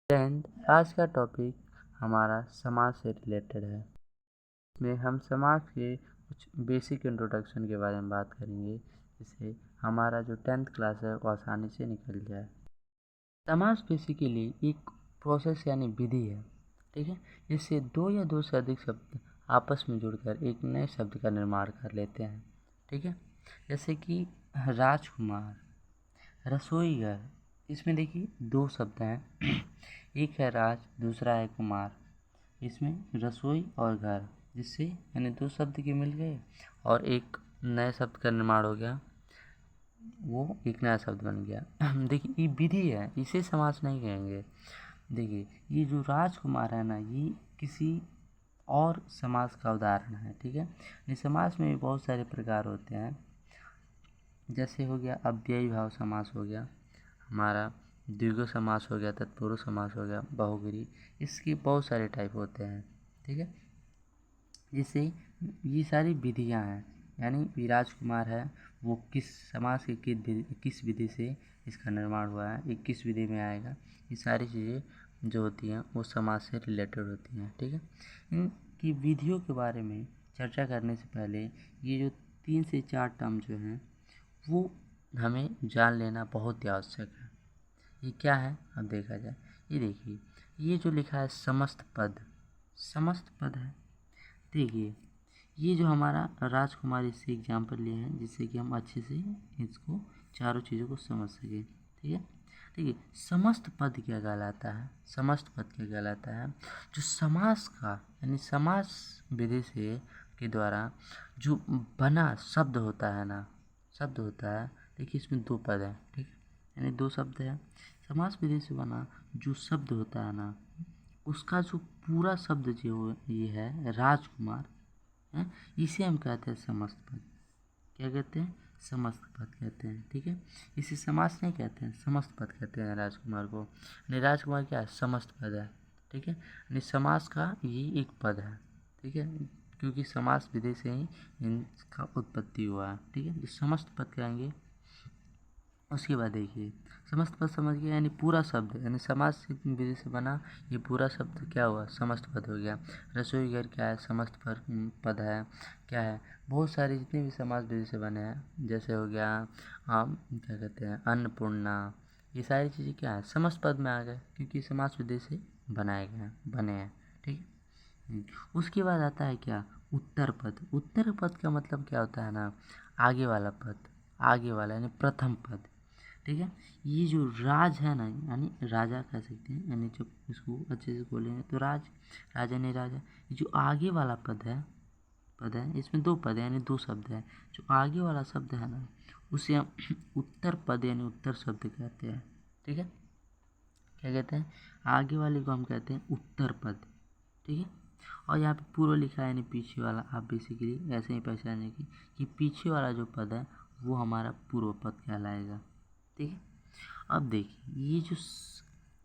Tenth आज का topic हमारा समाज से रिलेटेड है। इसमें हम समाज के कुछ बेसिक इंट्रोडक्शन के बारे में बात करेंगे, जिससे हमारा जो टेंथ क्लास है वो आसानी से निकल जाए। समाज बेसिकली एक प्रोसेस यानी विधि है, ठीक है, जिससे दो या दो से अधिक शब्द आपस में जुड़कर एक नए शब्द का निर्माण कर लेते हैं, ठीक है। जैसे कि राजकुमार, रसोईघर, इसमें देखिए दो शब्द हैं एक है राज, दूसरा है कुमार। इसमें रसोई और घर, जिससे यानी दो शब्द के मिल गए और एक नए शब्द का निर्माण हो गया, वो एक नया शब्द बन गया। देखिए ये विधि है, इसे समास नहीं कहेंगे। देखिए ये जो राजकुमार है ना, ये किसी और समास का उदाहरण है, ठीक है। इस समास में भी बहुत सारे प्रकार होते हैं, जैसे हो गया अव्ययी भाव समास हो गया हमारा, द्विगु समास हो गया, तत्पुरुष समास हो गया, बहुब्रीहि, इसके बहुत सारे टाइप होते हैं, ठीक है। जिससे ये सारी विधियां हैं, यानी राजकुमार है वो किस समास के किस विधि से इसका निर्माण हुआ है, ये किस विधि में आएगा, ये सारी चीज़ें जो होती हैं वो समाज से रिलेटेड होती हैं, ठीक है। इनकी विधियों के बारे में चर्चा करने से पहले ये जो 3 से 4 टर्म जो हैं वो हमें जान लेना बहुत ही आवश्यक है। ये क्या है अब देखा जाए। ये देखिए, ये जो लिखा है समस्त पद, समस्त पद है। देखिए ये जो हमारा राजकुमारी से एग्जाम्पल लिए हैं, जिससे कि हम अच्छे से इसको चारों चीज़ों को समझ सकें, ठीक है। देखिए समस्त पद क्या कहलाता है, समस्त पद क्या कहलाता है, जो समास का यानी समास विधि से के द्वारा जो बना शब्द होता है ना, शब्द होता है। देखिए इसमें दो पद हैं, ठीक है, यानी दो शब्द हैं। समास विधि से बना जो शब्द होता है ना, उसका जो पूरा शब्द जो ये है राजकुमार है, इसे हम कहते हैं समस्त पद। क्या कहते हैं? समस्त पद कहते हैं, ठीक है। इसे समास नहीं कहते हैं, समस्त पद कहते हैं राजकुमार को। यानी राजकुमार क्या है? समस्त पद है, ठीक है। यानी समास का ये एक पद है, ठीक है, क्योंकि समास विधि से ही इनका उत्पत्ति हुआ है, ठीक है। तो समस्त पद कहेंगे। उसके बाद देखिए समस्त पद समझ गया, यानी पूरा शब्द, यानी समास विधि से बना ये पूरा शब्द क्या हुआ? समस्त पद हो गया। रसोई घर क्या है? समस्त पद है। क्या है? बहुत सारे जितने भी समास विधि से बने हैं, जैसे हो गया क्या कहते हैं अन्नपूर्णा, ये सारी चीज़ें क्या है? समस्त पद में आ गए, क्योंकि समास विधि से बनाए गए हैं, बने हैं, ठीक है। उसके बाद आता है क्या? उत्तर पद। उत्तर पद का मतलब क्या होता है ना, आगे वाला पद, आगे वाला यानी प्रथम पद, ठीक है। ये जो राज है ना, यानी राजा कह सकते हैं, यानी जब इसको अच्छे से बोलेंगे तो राज, राजा नहीं राजा। ये जो आगे वाला पद है, इसमें दो पद है यानी दो शब्द है। जो आगे वाला शब्द है ना, उसे हम उत्तर पद यानी उत्तर शब्द कहते हैं, ठीक है। क्या कहते हैं? आगे वाले को हम कहते हैं उत्तर पद, ठीक है। और यहाँ पे पूर्व लिखा है यानी पीछे वाला, आप बेसिकली ऐसे ही पहचानेंगे कि पीछे वाला जो पद है वो हमारा पूर्व पद कहलाएगा, ठीक है। अब देखिए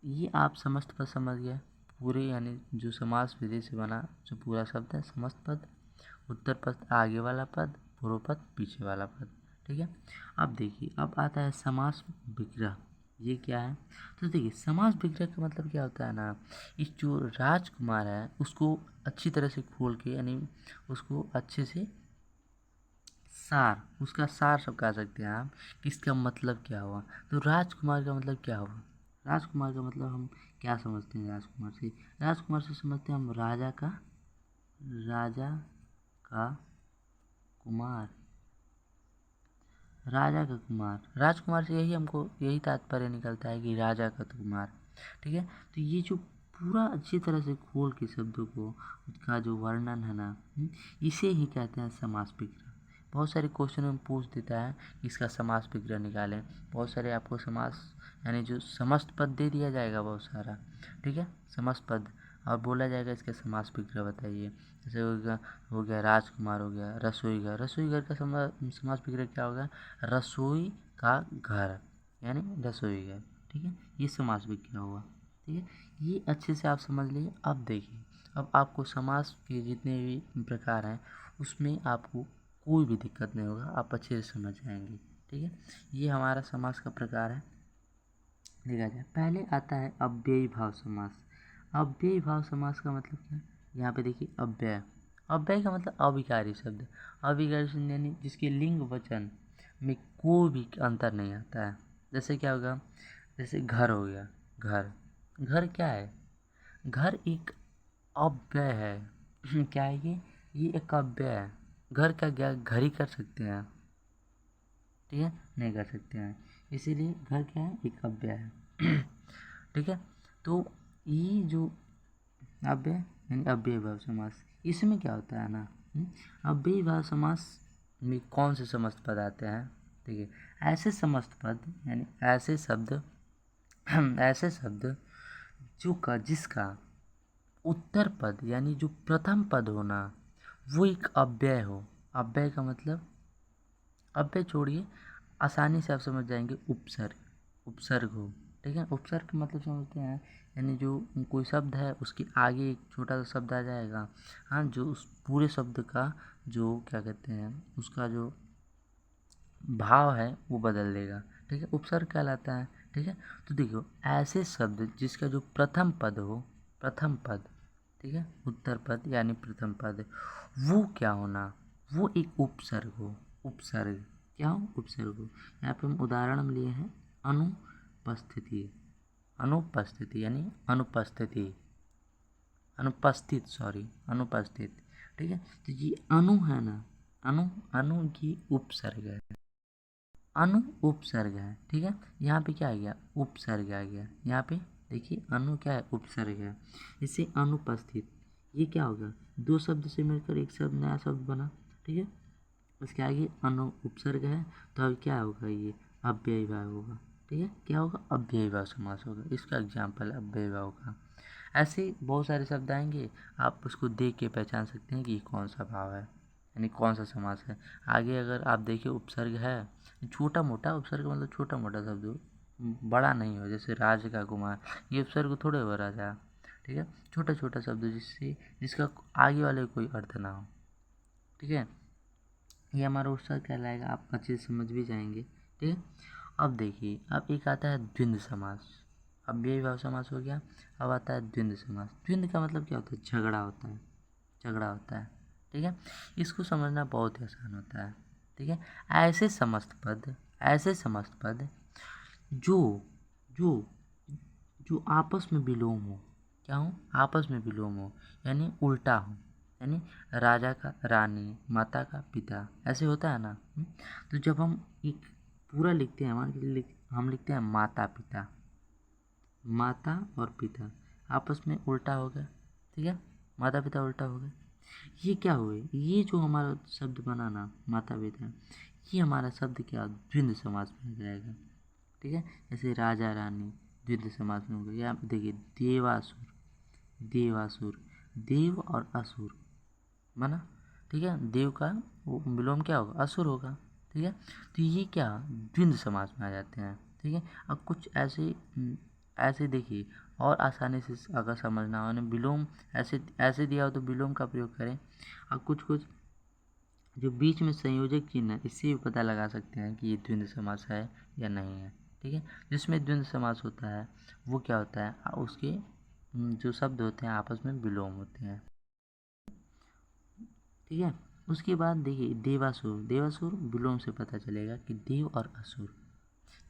ये आप समस्त पद समझ गए, पूरे यानी जो समास विधि से बना जो पूरा शब्द है समस्त पद, उत्तर पद आगे वाला पद, पूर्व पद पीछे वाला पद, ठीक है। अब देखिए अब आता है समास विग्रह। ये क्या है? तो देखिए समास विग्रह का मतलब क्या होता है ना, इस जो राजकुमार है उसको अच्छी तरह से खोल के, यानी उसको अच्छे से सार, उसका सार सब कह सकते हैं आप कि इसका मतलब क्या हुआ। तो राजकुमार का मतलब क्या हुआ? राजकुमार का मतलब हम क्या समझते हैं? राजकुमार से, राजकुमार से समझते हैं हम राजा का कुमार, राजा का कुमार। राजकुमार से यही हमको यही तात्पर्य निकलता है कि राजा का कुमार, ठीक है। तो ये जो पूरा अच्छी तरह से खोल के शब्दों को उसका जो वर्णन है ना, इसे ही कहते हैं समास विग्रह। बहुत सारे क्वेश्चन में पूछ देता है कि इसका समास विग्रह निकालें। बहुत सारे आपको समास यानी जो समस्त पद दे दिया जाएगा बहुत सारा, ठीक है, समस्त पद, और बोला जाएगा इसका समास विग्रह बताइए। जैसे हो गया राजकुमार, हो गया रसोई घर, रसोई घर का समास विग्रह क्या होगा? रसोई का घर यानी रसोई घर, ठीक है, ये समास विग्रह हुआ, ठीक है। ये अच्छे से आप समझ लीजिए। अब देखिए अब आपको समास के जितने भी प्रकार हैं उसमें आपको कोई भी दिक्कत नहीं होगा, आप अच्छे से समझ जाएंगे, ठीक है। ये हमारा समास का प्रकार है। देखा जाए। पहले आता है अव्ययी भाव समास। अव्ययी भाव समास का मतलब क्या है? यहाँ पे देखिए अव्यय, अव्यय का मतलब अविकारी शब्द। अविकारी शब्द यानी जिसके लिंग वचन में कोई भी अंतर नहीं आता है। जैसे क्या होगा, जैसे घर हो गया। घर, घर क्या है? घर एक अव्यय है। क्या है ये एक अव्यय है। घर का क्या घर ही कर सकते हैं, ठीक है, नहीं कर सकते हैं, इसीलिए घर क्या है, एक अव्यय है। ठीक है, तो ये जो अव्यय यानी अव्ययी भाव समास, इसमें क्या होता है ना, अव्ययी भाव समास में कौन से समस्त पद आते हैं? ठीक है, ऐसे समस्त पद यानी ऐसे शब्द ऐसे शब्द जो का जिसका उत्तर पद यानी जो प्रथम पद होना वो एक अव्यय हो। अव्यय का मतलब, अव्यय छोड़िए, आसानी से आप समझ जाएंगे, उपसर्ग, उपसर्ग हो। ठीक है, उपसर्ग का मतलब समझते हैं, यानी जो कोई शब्द है उसके आगे एक छोटा सा शब्द आ जाएगा, हाँ, जो उस पूरे शब्द का जो क्या कहते हैं उसका जो भाव है वो बदल देगा। ठीक है, उपसर्ग कहलाता है। ठीक है, तो देखो ऐसे शब्द जिसका जो प्रथम पद हो, प्रथम पद, ठीक है, उत्तर पद यानी प्रथम पद, वो क्या होना, वो एक उपसर्ग हो। उपसर्ग क्या हो? उपसर्ग हो। यहाँ पे हम उदाहरण में लिए हैं अनुपस्थिति, अनुपस्थिति यानी अनुपस्थिति, अनुपस्थित, सॉरी, अनुपस्थित। ठीक है, तो ये अनु है ना, अनु, अनु की उपसर्ग है, अनु उपसर्ग है। ठीक है, यहाँ पे क्या आ गया, उपसर्ग आ गया। यहाँ पे देखिए अनु क्या है, उपसर्ग है। इससे अनुपस्थित, ये क्या होगा, दो शब्द से मिलकर एक शब्द, नया शब्द बना। ठीक है, इसके आगे अनु उपसर्ग है, तो अब क्या होगा, ये अव्ययी भाव होगा। ठीक है, क्या होगा, अव्ययी भाव समास होगा। इसका एग्जाम्पल अव्ययी भाव का। ऐसे बहुत सारे शब्द आएंगे, आप उसको देख के पहचान सकते हैं कि ये कौन सा भाव है, यानी कौन सा समास है। आगे अगर आप देखिए उपसर्ग है, छोटा मोटा उपसर्ग मतलब छोटा मोटा शब्द हो, बड़ा नहीं हो, जैसे राज का कुमार, ये उपसर्ग थोड़े हो राजा। ठीक है, छोटा छोटा शब्द जिससे जिसका आगे वाले कोई अर्थ ना हो। ठीक है, ये हमारा उपसर्ग कहलाएगा, आप अच्छे से समझ भी जाएंगे। ठीक है, अब देखिए, अब एक आता है द्वंद्व समास। अब ये भाव समास हो गया, अब आता है द्वंद्व समास। द्वंद्व का मतलब क्या होता है, झगड़ा होता है, झगड़ा होता है। ठीक है, इसको समझना बहुत ही आसान होता है। ठीक है, ऐसे समस्त पद, ऐसे समस्त पद जो जो जो आपस में विलोम हो, क्या हो, आपस में विलोम हो, यानी उल्टा हो, यानी राजा का रानी, माता का पिता, ऐसे होता है ना। तो जब हम एक पूरा लिखते हैं, मान के हम लिखते हैं माता पिता, माता और पिता आपस में उल्टा हो गया। ठीक है, माता पिता उल्टा हो गए, ये क्या हुए, ये जो हमारा शब्द बना ना माता पिता, ये हमारा शब्द क्या द्वंद्व समास में आ जाएगा। ठीक है, जैसे राजा रानी द्वंद्व समास में हो गया। यहाँ पे देखिए देवासुर, देवासुर, देव और असुर बना। ठीक है, देव का वो विलोम क्या होगा, असुर होगा। ठीक है, तो ये क्या द्वंद्व समास में आ जाते हैं। ठीक है, अब कुछ ऐसे ऐसे देखिए, और आसानी से अगर समझना हो ना, विलोम ऐसे ऐसे दिया हो तो विलोम का प्रयोग करें। और कुछ कुछ जो बीच में संयोजक चिन्ह है, इससे भी पता लगा सकते हैं कि ये द्वंद्व समास है या नहीं है। ठीक है, जिसमें द्वंद्व समास होता है वो क्या होता है, उसके जो शब्द होते हैं आपस में विलोम होते हैं। ठीक है, उसके बाद देखिए देवासुर, देवासुर विलोम से पता चलेगा कि देव और असुर,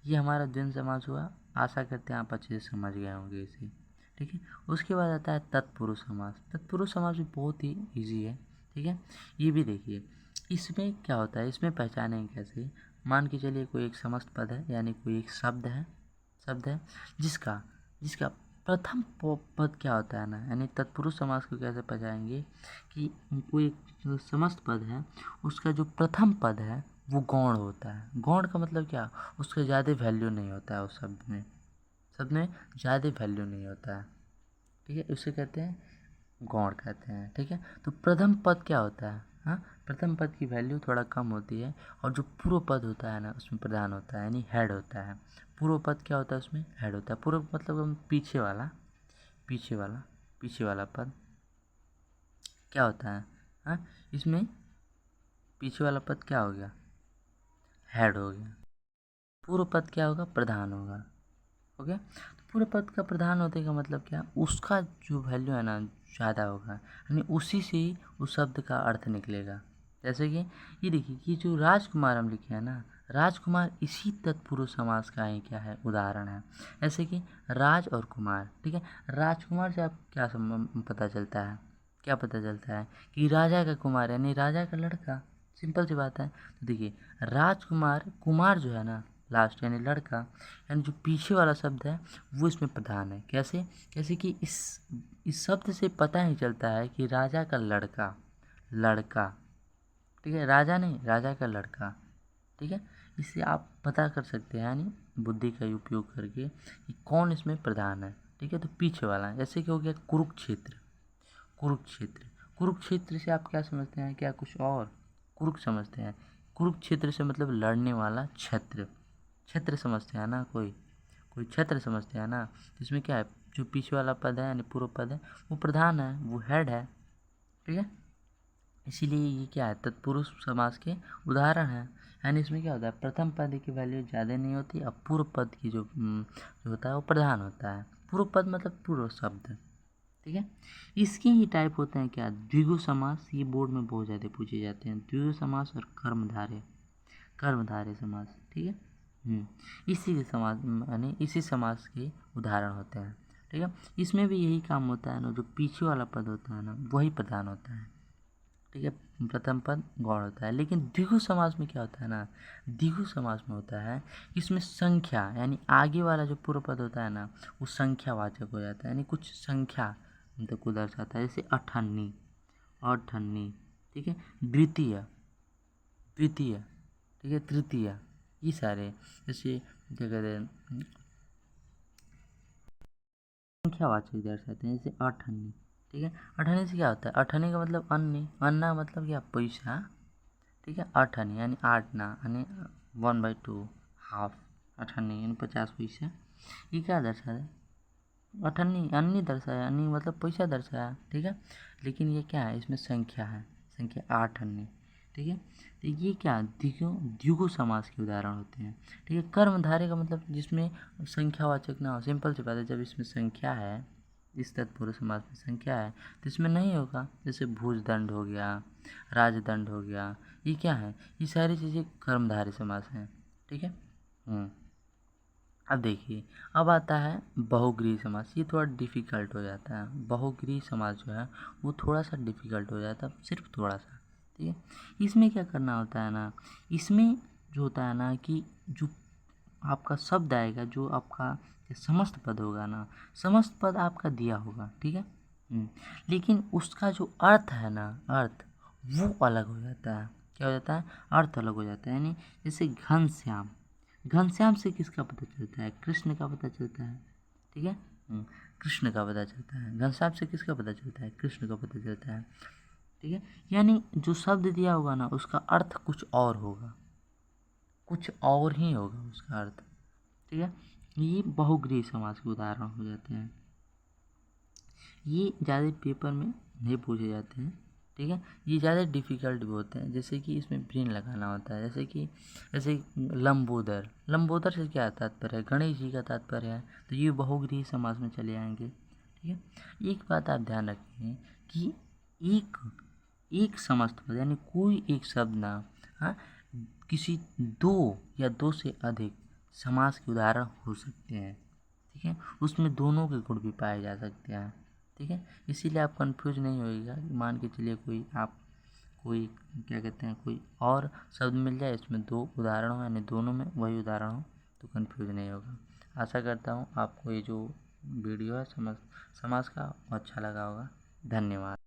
ये हमारा द्वंद्व समास हुआ। आशा करते हैं आप अच्छे से समझ गए होंगे इसे। ठीक है, उसके बाद आता है तत्पुरुष समास। तत्पुरुष समास भी बहुत ही ईजी है। ठीक है, ये भी देखिए, इसमें क्या होता है, इसमें पहचानेंगे कैसे, मान के चलिए कोई एक समस्त पद है, यानी कोई एक शब्द है, शब्द है जिसका जिसका प्रथम पद क्या होता है ना, यानी तत्पुरुष समास को कैसे पहचानेंगे कि कोई एक समस्त पद है, उसका जो प्रथम पद है वो गौण होता है। गौण का मतलब क्या, उसका ज़्यादा वैल्यू नहीं होता है उस शब्द में, शब्द में ज़्यादा वैल्यू नहीं होता है। ठीक है, उसे कहते हैं गौण कहते हैं। ठीक है, तो प्रथम पद क्या होता है, हाँ, प्रथम पद की वैल्यू थोड़ा कम होती है, और जो पूर्व पद होता है ना उसमें प्रधान होता है, यानी हेड होता है। पूर्व पद क्या होता है, उसमें हेड होता है। पूर्व मतलब हम पीछे वाला, पीछे वाला, पीछे वाला पद क्या होता है, हाँ, इसमें पीछे वाला पद क्या हो गया, हेड हो गया। पूर्व पद क्या होगा, प्रधान होगा। ओके। तो पूरे पद का प्रधान होने का मतलब क्या, उसका जो वैल्यू है ना ज़्यादा होगा, यानी उसी से ही उस शब्द का अर्थ निकलेगा। जैसे कि ये देखिए कि जो राजकुमार हम लिखे हैं ना, राजकुमार इसी तत्पुरुष समास का ही क्या है, उदाहरण है। ऐसे कि राज और कुमार, ठीक है। राजकुमार से आप क्या पता चलता है, क्या पता चलता है कि राजा का कुमार यानी राजा का लड़का, सिंपल सी बात है। तो देखिए राजकुमार, कुमार जो है ना लास्ट यानी लड़का, यानी जो पीछे वाला शब्द है वो इसमें प्रधान है। कैसे, जैसे कि इस शब्द से पता ही चलता है कि राजा का लड़का, लड़का, ठीक है, राजा नहीं, राजा का लड़का, ठीक है। इससे आप पता कर सकते हैं यानी बुद्धि का उपयोग करके कि कौन इसमें प्रधान है, ठीक है। तो पीछे वाला है, जैसे कि हो गया कुरुक्षेत्र, कुरुक्षेत्र, कुरुक्षेत्र से आप क्या समझते हैं, क्या कुछ और कुरुक समझते हैं। कुरुक्षेत्र से मतलब लड़ने वाला क्षेत्र, क्षेत्र समझते हैं ना, कोई क्षेत्र समझते हैं ना। इसमें क्या है, जो पीछे वाला पद है यानी पूर्व पद है वो प्रधान है, वो हेड है, ठीक है। इसीलिए ये क्या है, तत्पुरुष समास के उदाहरण है। यानी इसमें क्या होता है, प्रथम पद की वैल्यू ज़्यादा नहीं होती, अब पूर्व पद की जो होता है वो प्रधान होता है। पूर्व पद मतलब पूर्व शब्द, ठीक है। इसके ही टाइप होते हैं क्या, द्विगु समास, ये बोर्ड में बहुत ज़्यादा पूछे जाते हैं। द्विगु समास और कर्मधारय, कर्मधारय समास, ठीक है। इसी के समास यानी इसी समास के उदाहरण होते हैं, ठीक है। इसमें भी यही काम होता है ना, जो पीछे वाला पद होता है ना वही प्रधान होता है, ठीक है। प्रथम पद गौण होता है। लेकिन द्विगु समास में क्या होता है ना, द्विगु समास में होता है इसमें संख्या यानी आगे वाला जो पूर्व पद होता है ना वो संख्यावाचक हो जाता है, यानी कुछ संख्या मतलब को दर्शाता है। जैसे अठन्नी, अठन्नी, ठीक है। द्वितीय, द्वितीय, ठीक है। तृतीय, ये सारे जैसे क्या कहते हैं संख्यावाचक दर्शाते हैं। जैसे अठन्नी, ठीक है। अठन्नी से क्या होता है, अठन्नी का मतलब अन्नी, अन्ना मतलब क्या, पैसा, ठीक है। अठन्नी यानी आठना यानी 1/2, हाफ, अठन्नी यानी 50 पैसा। ये क्या दर्शाता है, अठन्नी अन्नी दर्शाया, अन्नी मतलब पैसा दर्शाया, ठीक है। लेकिन ये क्या है, इसमें संख्या है, संख्या 8 अन्नी, ठीक है। तो ये क्या द्विगु समास के उदाहरण होते हैं, ठीक है। कर्मधारय का मतलब जिसमें संख्यावाचक ना हो, सिंपल सी बात है, जब इसमें संख्या है, इस तत्पुरुष समास में संख्या है तो इसमें नहीं होगा। जैसे भुजदंड हो गया, राजदंड हो गया, ये क्या है, ये सारी चीज़ें कर्मधारय समास हैं, ठीक है। अब देखिए, अब आता है बहुग्रीही समास। ये थोड़ा डिफ़िकल्ट हो जाता है, बहुग्रीही समास जो है वो थोड़ा सा डिफ़िकल्ट हो जाता है, सिर्फ थोड़ा सा, ठीक है। इसमें क्या करना होता है ना, इसमें जो होता है ना कि जो आपका शब्द आएगा, जो आपका समस्त पद होगा ना, समस्त पद आपका दिया होगा, ठीक है। लेकिन उसका जो अर्थ है ना, अर्थ वो अलग हो जाता है। क्या हो जाता है, अर्थ अलग हो जाता है। यानी जैसे घनश्याम, घनश्याम से किसका पता चलता है, कृष्ण का पता चलता है, ठीक है। कृष्ण का पता चलता है। घनश्याम से किसका पता चलता है, कृष्ण का पता चलता है, ठीक है। यानी जो शब्द दिया होगा ना उसका अर्थ कुछ और होगा, कुछ और ही होगा उसका अर्थ, ठीक है। ये बहुग्रीही समास के उदाहरण हो जाते हैं। ये ज़्यादा पेपर में नहीं पूछे जाते हैं, ठीक है। ये ज़्यादा डिफ़िकल्ट भी होते हैं, जैसे कि इसमें ब्रेन लगाना होता है। जैसे लंबोदर, लंबोदर से क्या तात्पर्य है, गणेश जी का तात्पर्य है, तो ये बहुग्रीही समास में चले आएंगे, ठीक है। एक बात आप ध्यान रखें कि एक एक समस्त पद यानी कोई एक शब्द ना, हाँ, किसी दो या दो से अधिक समास के उदाहरण हो सकते हैं, ठीक है। उसमें दोनों के गुण भी पाए जा सकते हैं, ठीक है। इसीलिए आप कंफ्यूज नहीं होइएगा। मान के चलिए कोई क्या कहते हैं, कोई और शब्द मिल जाए इसमें दो उदाहरण हो यानी दोनों में वही उदाहरण हो तो कंफ्यूज नहीं होगा। आशा करता हूँ आपको ये जो वीडियो है समास का अच्छा लगा होगा। धन्यवाद।